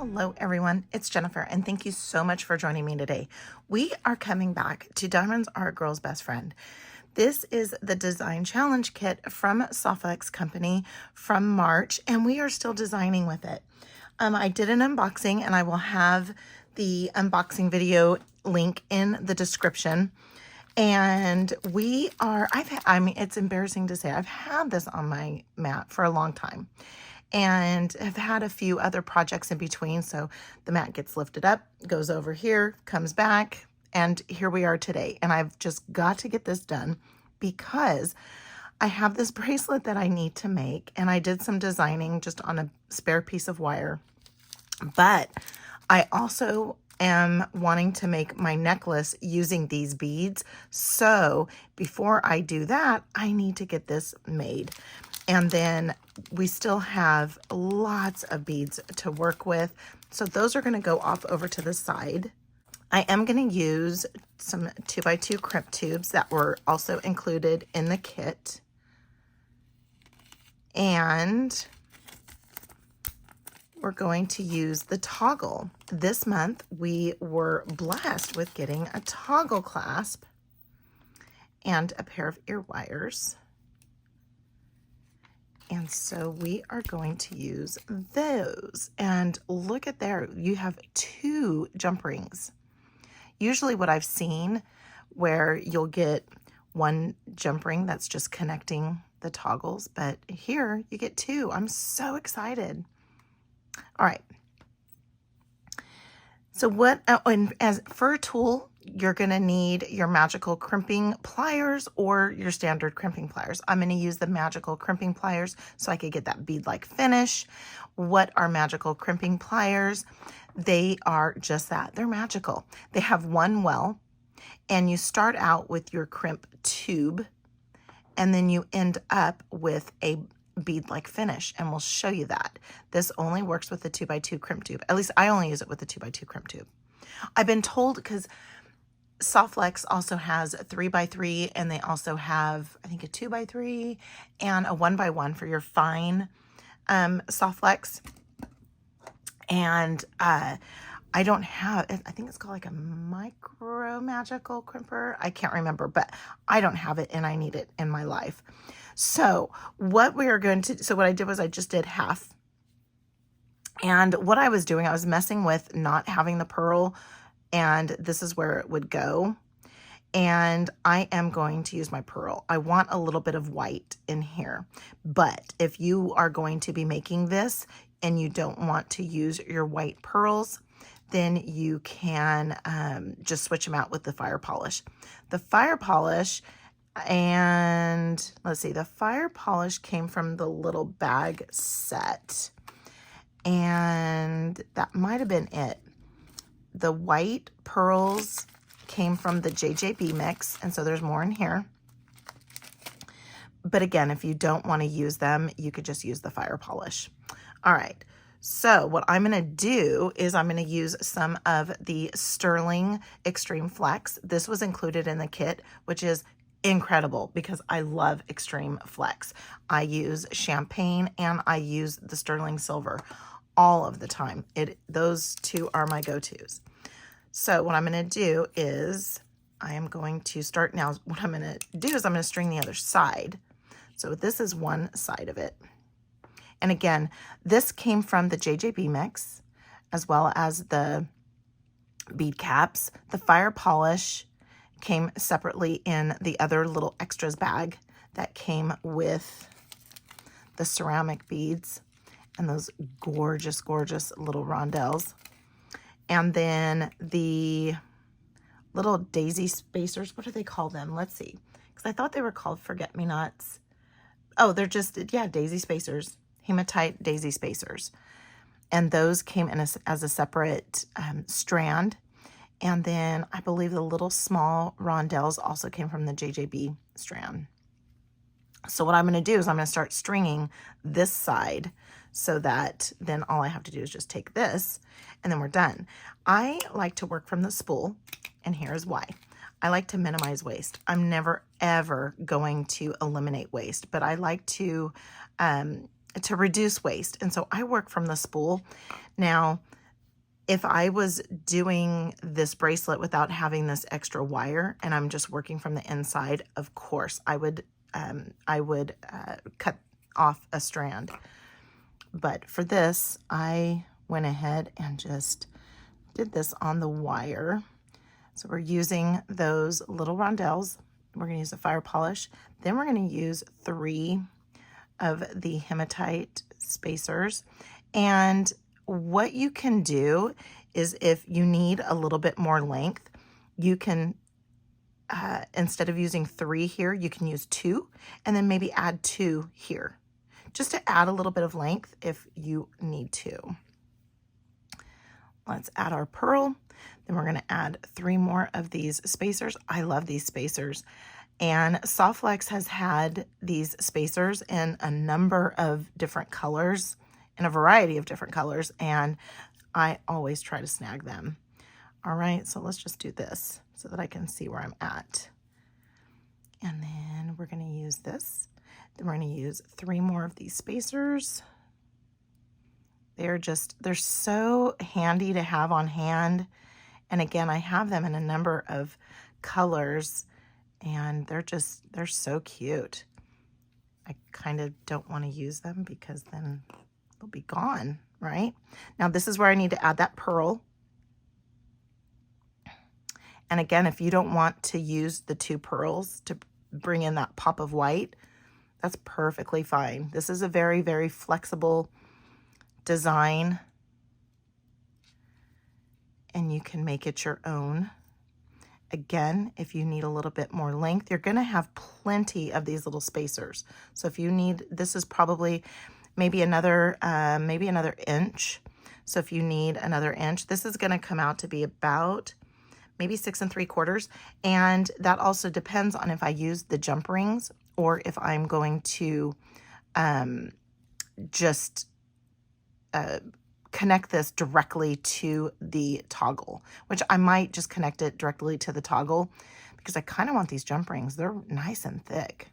Hello everyone, it's Jennifer and thank you so much for joining me today. We are coming back to Diamonds Are a Girl's Best Friend. This is the design challenge kit from Softflex Company from March and we are still designing with it. I did an unboxing and I will have the unboxing video link in the description. And it's embarrassing to say, I've had this on my mat for a long time and have had a few other projects in between. So the mat gets lifted up, goes over here, comes back, and here we are today. And I've just got to get this done because I have this bracelet that I need to make, and I did some designing just on a spare piece of wire. But I also am wanting to make my necklace using these beads. So before I do that, I need to get this made. And then we still have lots of beads to work with. So those are going to go off over to the side. I am going to use some 2x2 crimp tubes that were also included in the kit. And we're going to use the toggle. This month we were blessed with getting a toggle clasp and a pair of ear wires. And so we are going to use those. And look at there, you have 2 jump rings. Usually what I've seen where you'll get 1 jump ring that's just connecting the toggles, but here you get 2. I'm so excited. All right. So for a tool, you're going to need your magical crimping pliers or your standard crimping pliers. I'm going to use the magical crimping pliers so I could get that bead-like finish. What are magical crimping pliers? They are just that. They're magical. They have 1 well, and you start out with your crimp tube, and then you end up with a bead-like finish, and we'll show you that. This only works with the 2x2 crimp tube. At least I only use it with the 2x2 crimp tube. I've been told, because Softflex also has a 3x3, and they also have, I think, a 2x3 and a 1x1 for your fine Softflex. And I don't have, I think it's called like a micro magical crimper. I can't remember, but I don't have it and I need it in my life. So what I did was I just did half. And what I was doing, I was messing with not having the pearl, and this is where it would go. And I am going to use my pearl. I want a little bit of white in here. But if you are going to be making this and you don't want to use your white pearls, then you can just switch them out with the fire polish. The fire polish, and let's see, the fire polish came from the little bag set. And that might have been it. The white pearls came from the JJB mix, and so there's more in here. But again, if you don't want to use them, you could just use the fire polish. All right, so what I'm going to do is I'm going to use some of the Sterling Extreme Flex. This was included in the kit, which is incredible because I love Extreme Flex. I use champagne and I use the Sterling Silver all of the time. Those 2 are my go-tos. So what I'm going to do is I am going to start now. What I'm going to do is I'm going to string the other side. So this is one side of it. And again, this came from the JJB mix as well as the bead caps. The fire polish came separately in the other little extras bag that came with the ceramic beads and those gorgeous, gorgeous little rondelles. And then the little daisy spacers, what do they call them? Let's see, because I thought they were called forget-me-nots. Oh, they're just, yeah, daisy spacers, hematite daisy spacers. And those came in as a separate strand. And then I believe the little small rondelles also came from the JJB strand. So what I'm going to do is I'm going to start stringing this side so that then all I have to do is just take this and then we're done. I like to work from the spool, and here's why. I like to minimize waste. I'm never ever going to eliminate waste, but I like to reduce waste. And so I work from the spool. Now, If I was doing this bracelet without having this extra wire and I'm just working from the inside, of course, I would cut off a strand. But for this, I went ahead and just did this on the wire. So we're using those little rondelles. We're going to use a fire polish. Then we're going to use 3 of the hematite spacers. And what you can do is if you need a little bit more length, you can, instead of using 3 here, you can use 2 and then maybe add 2 here, just to add a little bit of length if you need to. Let's add our pearl. Then we're going to add 3 more of these spacers. I love these spacers. And Softflex has had these spacers in a number of different colors, in a variety of different colors, and I always try to snag them. All right, so let's just do this so that I can see where I'm at. And then we're going to use this. Then we're going to use 3 more of these spacers. They're so handy to have on hand. And again, I have them in a number of colors, and they're so cute. I kind of don't want to use them because then they'll be gone, right? Now this is where I need to add that pearl. And again, if you don't want to use the 2 pearls to bring in that pop of white, that's perfectly fine. This is a very, very flexible design, and you can make it your own. Again, if you need a little bit more length, you're going to have plenty of these little spacers. So if you need, this is probably maybe another inch. So if you need another inch, this is going to come out to be about maybe 6 3/4. And that also depends on if I use the jump rings or if I'm going to just connect this directly to the toggle, which I might just connect it directly to the toggle because I kind of want these jump rings. They're nice and thick.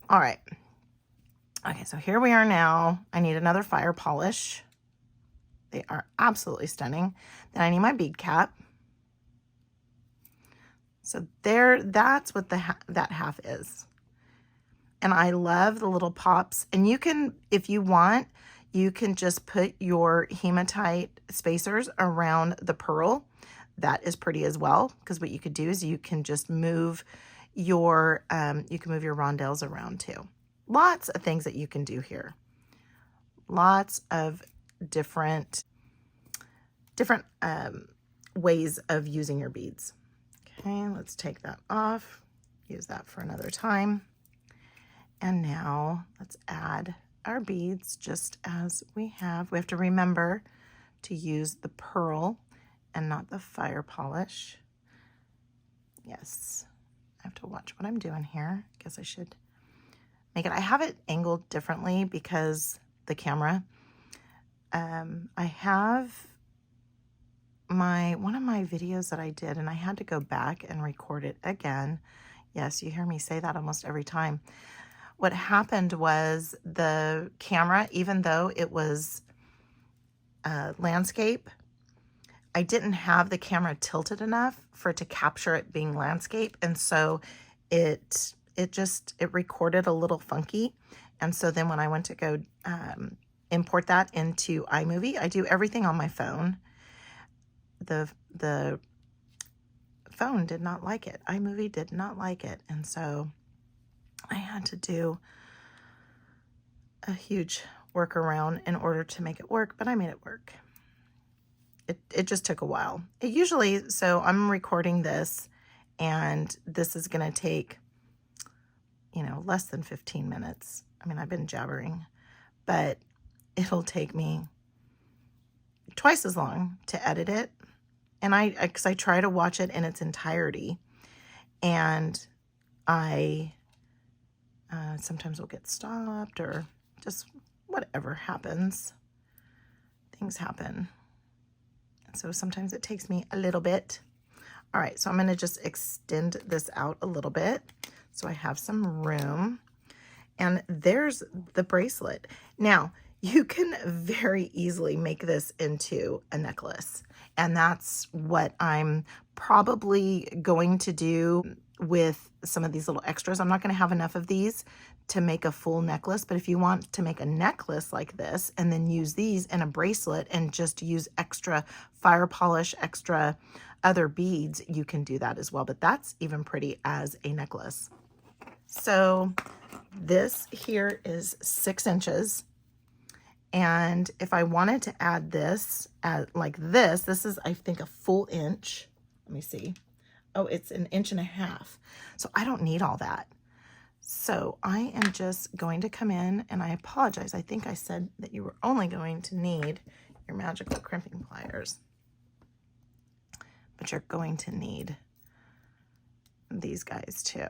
All right. Okay, so here we are now. I need another fire polish. They are absolutely stunning. Then I need my bead cap. So there, that's what that half is. And I love the little pops. And you can, if you want, you can just put your hematite spacers around the pearl. That is pretty as well, because what you could do is you can just move your rondelles around too. Lots of things that you can do here. Lots of different ways of using your beads. Okay, let's take that off. Use that for another time. And now let's add our beads just as we have. We have to remember to use the pearl and not the fire polish. Yes, I have to watch what I'm doing here. I guess I should make it. I have it angled differently because the camera. I have one of my videos that I did, and I had to go back and record it again. Yes, you hear me say that almost every time. What happened was the camera, even though it was landscape, I didn't have the camera tilted enough for it to capture it being landscape. And so it recorded a little funky. And so then when I went to go import that into iMovie, I do everything on my phone. The phone did not like it. iMovie did not like it. And so I had to do a huge workaround in order to make it work, but I made it work. It just took a while. It usually, so I'm recording this, and this is going to take, less than 15 minutes. I mean, I've been jabbering, but it'll take me twice as long to edit it. And because I try to watch it in its entirety, and I sometimes will get stopped or just whatever happens. Things happen. And so sometimes it takes me a little bit. All right, so I'm going to just extend this out a little bit so I have some room. And there's the bracelet. Now, you can very easily make this into a necklace. And that's what I'm probably going to do with some of these little extras. I'm not going to have enough of these to make a full necklace, but if you want to make a necklace like this and then use these in a bracelet and just use extra fire polish, extra other beads, you can do that as well. But that's even pretty as a necklace. So this here is 6 inches. And if I wanted to add this like this is, I think, a full inch. Let me see. Oh, it's 1.5 inches. So I don't need all that. So I am just going to come in, and I apologize. I think I said that you were only going to need your magical crimping pliers, but you're going to need these guys too.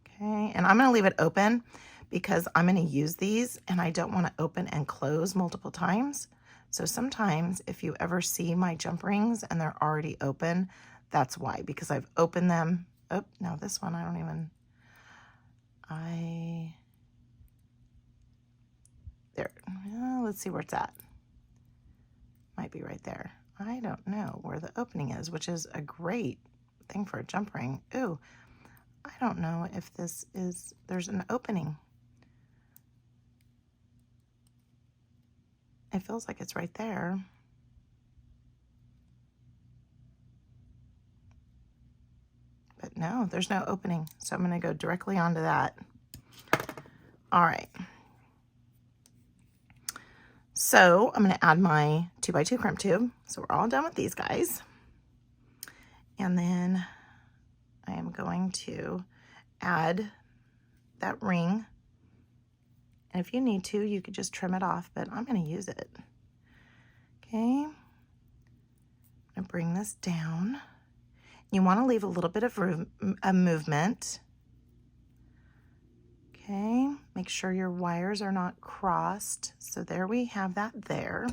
Okay, and I'm going to leave it open because I'm going to use these and I don't want to open and close multiple times. So sometimes if you ever see my jump rings and they're already open, that's why, because I've opened them. Oh, now this one, there, well, let's see where it's at. Might be right there. I don't know where the opening is, which is a great thing for a jump ring. Ooh, I don't know if there's an opening. It feels like it's right there. But no, there's no opening. So I'm going to go directly onto that. All right. So I'm going to add my 2x2 crimp tube. So we're all done with these guys. And then I am going to add that ring. And if you need to, you could just trim it off, but I'm going to use it. Okay. I'm going to bring this down. You want to leave a little bit of movement. Okay, make sure your wires are not crossed. So there we have that there.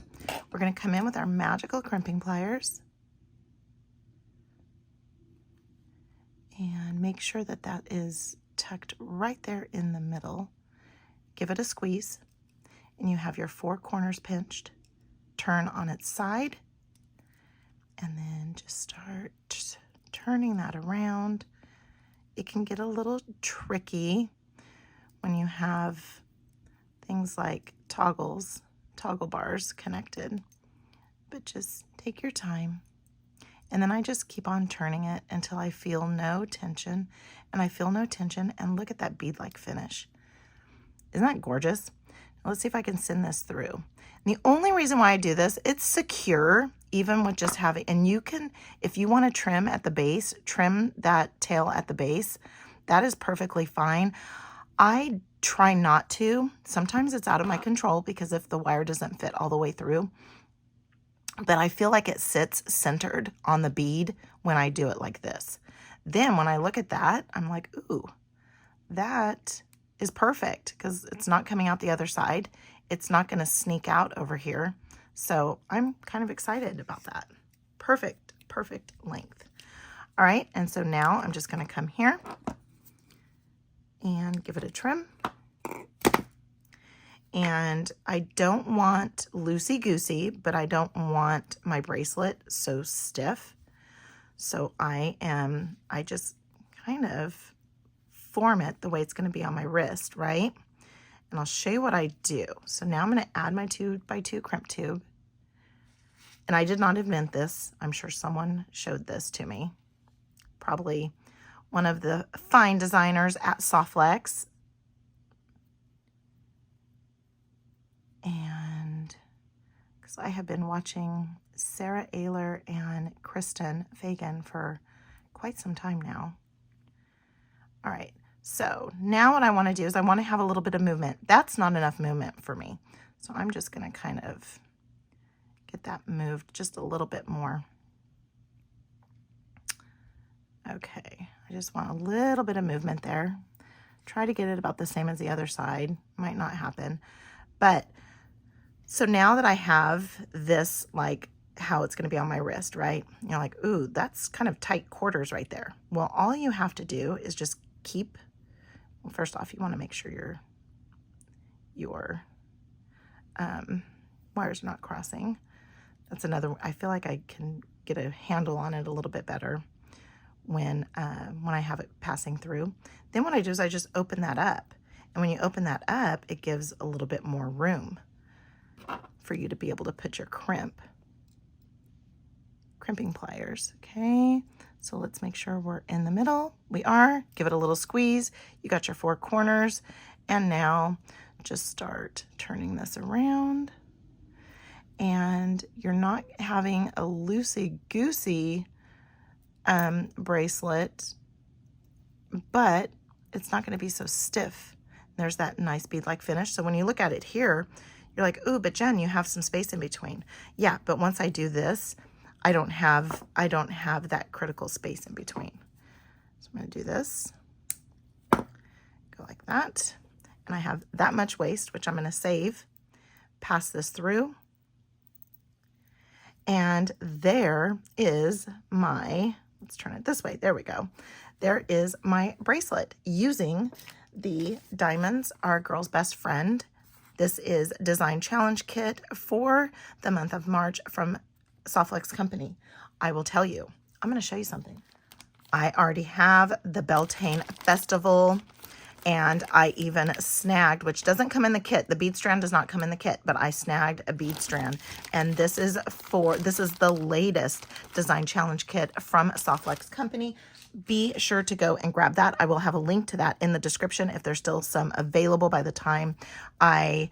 We're going to come in with our magical crimping pliers. And make sure that that is tucked right there in the middle. Give it a squeeze. And you have your 4 corners pinched. Turn on its side. And then just start turning that around. It can get a little tricky when you have things like toggle bars connected, but just take your time. And then I just keep on turning it until I feel no tension, and I feel no tension, and look at that bead-like finish. Isn't that gorgeous? Now let's see if I can send this through. And the only reason why I do this, it's secure, even with just having, and you can, if you want to trim at the base, trim that tail at the base. That is perfectly fine. I try not to. Sometimes it's out of my control because if the wire doesn't fit all the way through, but I feel like it sits centered on the bead when I do it like this. Then when I look at that, I'm like, ooh, that is perfect because it's not coming out the other side. It's not going to sneak out over here. So I'm kind of excited about that. Perfect, perfect length. All right, and so now I'm just going to come here and give it a trim. And I don't want loosey-goosey, but I don't want my bracelet so stiff. So I just kind of form it the way it's going to be on my wrist, right? And I'll show you what I do. So now I'm going to add my 2x2 crimp tube. And I did not invent this. I'm sure someone showed this to me. Probably one of the fine designers at Softflex. And because I have been watching Sarah Ayler and Kristen Fagan for quite some time now. All right, so now what I want to do is I want to have a little bit of movement. That's not enough movement for me. So I'm just going to kind of get that moved just a little bit more. Okay, I just want a little bit of movement there. Try to get it about the same as the other side. Might not happen. But so now that I have this, like how it's going to be on my wrist, right? You're like, ooh, that's kind of tight quarters right there. Well, all you have to do is just keep, well, first off, you want to make sure your wires not crossing. That's another, I feel like I can get a handle on it a little bit better when I have it passing through. Then what I do is I just open that up. And when you open that up, it gives a little bit more room for you to be able to put your crimping pliers. Okay, so let's make sure we're in the middle. We are. Give it a little squeeze. You got your 4 corners. And now just start turning this around. And you're not having a loosey-goosey bracelet, but it's not going to be so stiff. There's that nice bead-like finish. So when you look at it here, you're like, ooh, but Jen, you have some space in between. Yeah, but once I do this, I don't have that critical space in between. So I'm going to do this, go like that, and I have that much waste, which I'm going to save, pass this through, and there is my, let's turn it this way, there we go. There is my bracelet using the Diamonds Are a Girl's Best Friend. This is Design Challenge Kit for the month of March from Softflex Company. I will tell you, I'm going to show you something. I already have the Beltane Festival, and I even snagged, which doesn't come in the kit. The bead strand does not come in the kit, but I snagged a bead strand. And this is the latest Design Challenge Kit from Softflex Company. Be sure to go and grab that. I will have a link to that in the description if there's still some available by the time I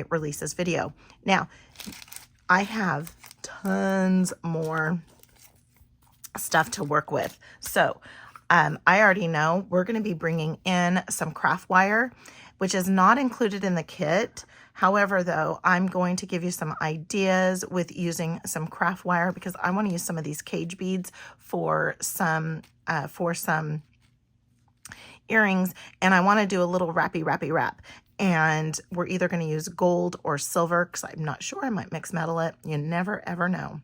release this video. Now, I have tons more stuff to work with. So I already know we're going to be bringing in some craft wire, which is not included in the kit. However, though, I'm going to give you some ideas with using some craft wire because I want to use some of these cage beads for some earrings, and I want to do a little wrappy wrap. And we're either going to use gold or silver because I'm not sure. I might mix metal it. You never ever know.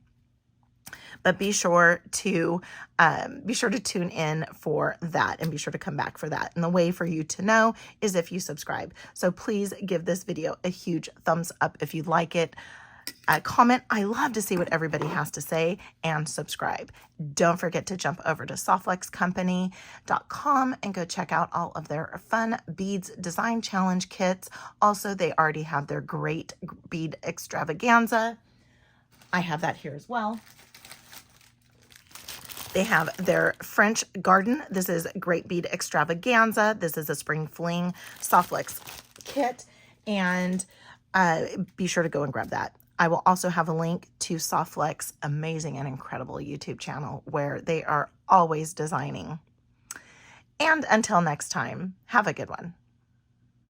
But be sure to tune in for that and be sure to come back for that. And the way for you to know is if you subscribe. So please give this video a huge thumbs up if you like it. Comment. I love to see what everybody has to say, and subscribe. Don't forget to jump over to softflexcompany.com and go check out all of their fun beads design challenge kits. Also, they already have their great bead extravaganza. I have that here as well. They have their French Garden. This is Great Bead Extravaganza. This is a Spring Fling Softflex kit, and be sure to go and grab that. I will also have a link to Softflex amazing and incredible YouTube channel where they are always designing. And until next time, have a good one.